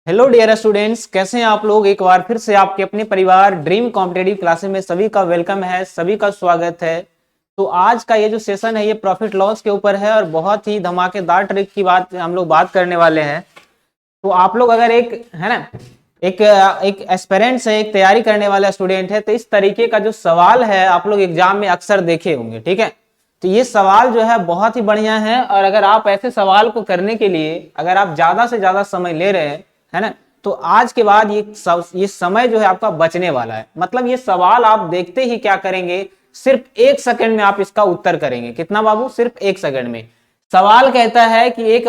Hello dear students, कैसे हैं आप लोग। एक बार फिर से आपके अपने परिवार ड्रीम कॉम्पिटेटिव क्लासेस में सभी का वेलकम है, सभी का स्वागत है। तो आज का ये जो सेशन है ये प्रॉफिट लॉस के ऊपर है और बहुत ही धमाकेदार ट्रिक की हम लोग बात करने वाले हैं। तो आप लोग अगर एक है ना एक एस्पिरेंट्स है, एक तैयारी करने वाला स्टूडेंट है, तो इस तरीके का जो सवाल है आप लोग एग्जाम में अक्सर देखे होंगे। ठीक है, तो ये सवाल जो है बहुत ही बढ़िया है और अगर आप ऐसे सवाल को करने के लिए अगर आप ज्यादा से ज्यादा समय ले रहे हैं है ना, तो आज के बाद ये समय जो है आपका बचने वाला है। मतलब ये सवाल आप देखते ही क्या करेंगे, सिर्फ 1 सेकंड में आप इसका उत्तर करेंगे। कितना बाबू? सिर्फ 1 सेकंड में। सवाल कहता है कि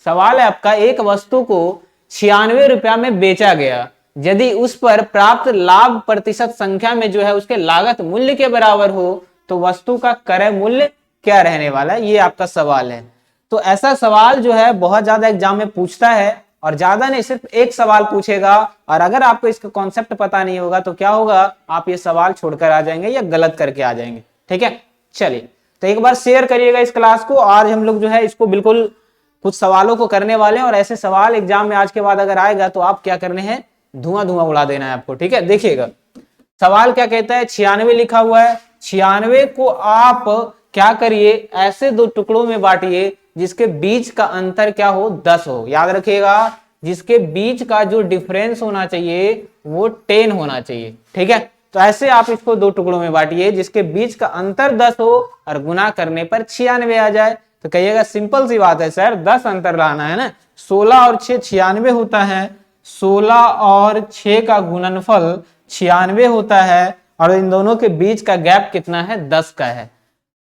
सवाल है आपका, एक वस्तु को 96 रुपया में बेचा गया, यदि उस पर प्राप्त लाभ प्रतिशत संख्या में जो है उसके लागत मूल्य के बराबर हो तो वस्तु का क्रय मूल्य क्या रहने वाला है। ये आपका सवाल है। तो ऐसा सवाल जो है बहुत ज्यादा एग्जाम में पूछता है और ज्यादा नहीं, सिर्फ एक सवाल पूछेगा और अगर आपको इसका कॉन्सेप्ट पता नहीं होगा तो क्या होगा, आप ये सवाल छोड़कर आ जाएंगे या गलत करके आ जाएंगे। ठीक है, चलिए तो एक बार शेयर करिएगा इस क्लास को। आज हम लोग जो है इसको बिल्कुल कुछ सवालों को करने वाले हैं और ऐसे सवाल एग्जाम में आज के बाद अगर आएगा तो आप क्या करने हैं, धुआं धुआं उड़ा देना है आपको। ठीक है, देखिएगा सवाल क्या कहता है। 96 लिखा हुआ है, 96 को आप क्या करिए, ऐसे दो टुकड़ों में बांटिए जिसके बीच का अंतर क्या हो, 10 हो। याद रखिएगा, जिसके बीच का जो डिफरेंस होना चाहिए वो 10 होना चाहिए। ठीक है, तो ऐसे आप इसको दो टुकड़ों में बांटिए जिसके बीच का अंतर 10 हो और गुना करने पर 96 आ जाए। तो कहिएगा सिंपल सी बात है सर, 10 अंतर लाना है ना। 16 और 6 96 होता है, 16 और 6 का गुणनफल 96 होता है और इन दोनों के बीच का गैप कितना है, 10 का है।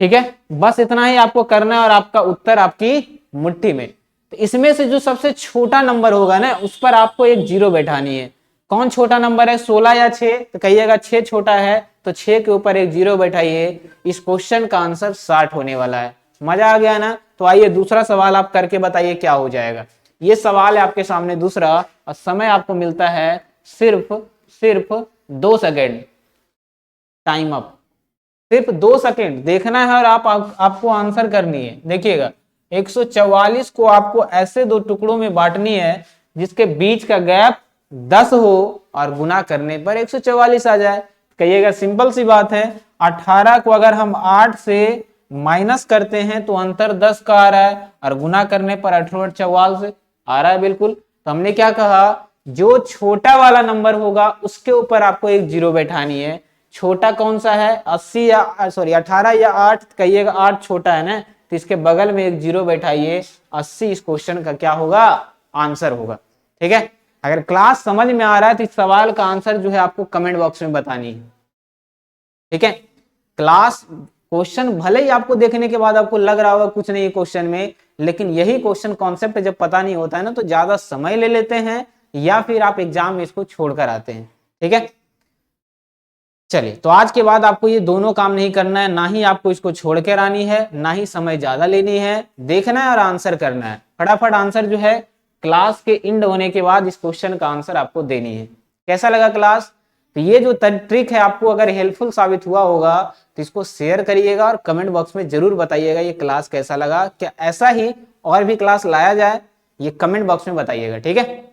ठीक है, बस इतना ही आपको करना है और आपका उत्तर आपकी मुट्ठी में। तो इसमें से जो सबसे छोटा नंबर होगा ना उस पर आपको एक जीरो बैठानी है। कौन छोटा नंबर है, 16 या 6? तो कहिएगा 6 छोटा है, तो 6 के ऊपर एक जीरो बैठाइए। इस क्वेश्चन का आंसर 60 होने वाला है। मजा आ गया ना। तो आइए दूसरा सवाल आप करके बताइए क्या हो जाएगा। ये सवाल है आपके सामने दूसरा और समय आपको मिलता है सिर्फ 2 सेकेंड। Time up. सिर्फ 2 सेकेंड देखना है और आपको आंसर करनी है। देखिएगा 144 को आपको ऐसे दो टुकड़ों में बांटनी है जिसके बीच का गैप 10 हो और गुना करने पर 144 आ जाए। कहिएगा सिंपल सी बात है। 18 को अगर हम 8 से माइनस करते हैं तो अंतर 10 का आ रहा है और गुना करने पर 18 44 आ रहा है। बिल्कुल, तो हमने क्या कहा, जो छोटा वाला नंबर होगा उसके ऊपर आपको एक जीरो बैठानी है। छोटा कौन सा है, 80 या सॉरी 18 या 8? कहिएगा 8 छोटा है ना, तो इसके बगल में एक जीरो बैठाइए। 80 इस क्वेश्चन का क्या होगा, आंसर होगा। ठीक है, अगर क्लास समझ में आ रहा है तो इस सवाल का आंसर जो है आपको कमेंट बॉक्स में बतानी है। ठीक है, क्लास क्वेश्चन भले ही आपको देखने के बाद आपको लग रहा होगा कुछ नहीं क्वेश्चन में, लेकिन यही क्वेश्चन कॉन्सेप्ट जब पता नहीं होता है ना तो ज्यादा समय ले लेते हैं या फिर आप एग्जाम में इसको छोड़कर आते हैं। ठीक है, चलिए तो आज के बाद आपको ये दोनों काम नहीं करना है, ना ही आपको इसको छोड़कर आनी है, ना ही समय ज्यादा लेनी है। देखना है और आंसर करना है। फटाफट आंसर जो है क्लास के एंड होने के बाद इस क्वेश्चन का आंसर आपको देनी है। कैसा लगा क्लास? तो ये जो ट्रिक है आपको अगर हेल्पफुल साबित हुआ होगा तो इसको शेयर करिएगा और कमेंट बॉक्स में जरूर बताइएगा ये क्लास कैसा लगा। क्या ऐसा ही और भी क्लास लाया जाए, ये कमेंट बॉक्स में बताइएगा। ठीक है।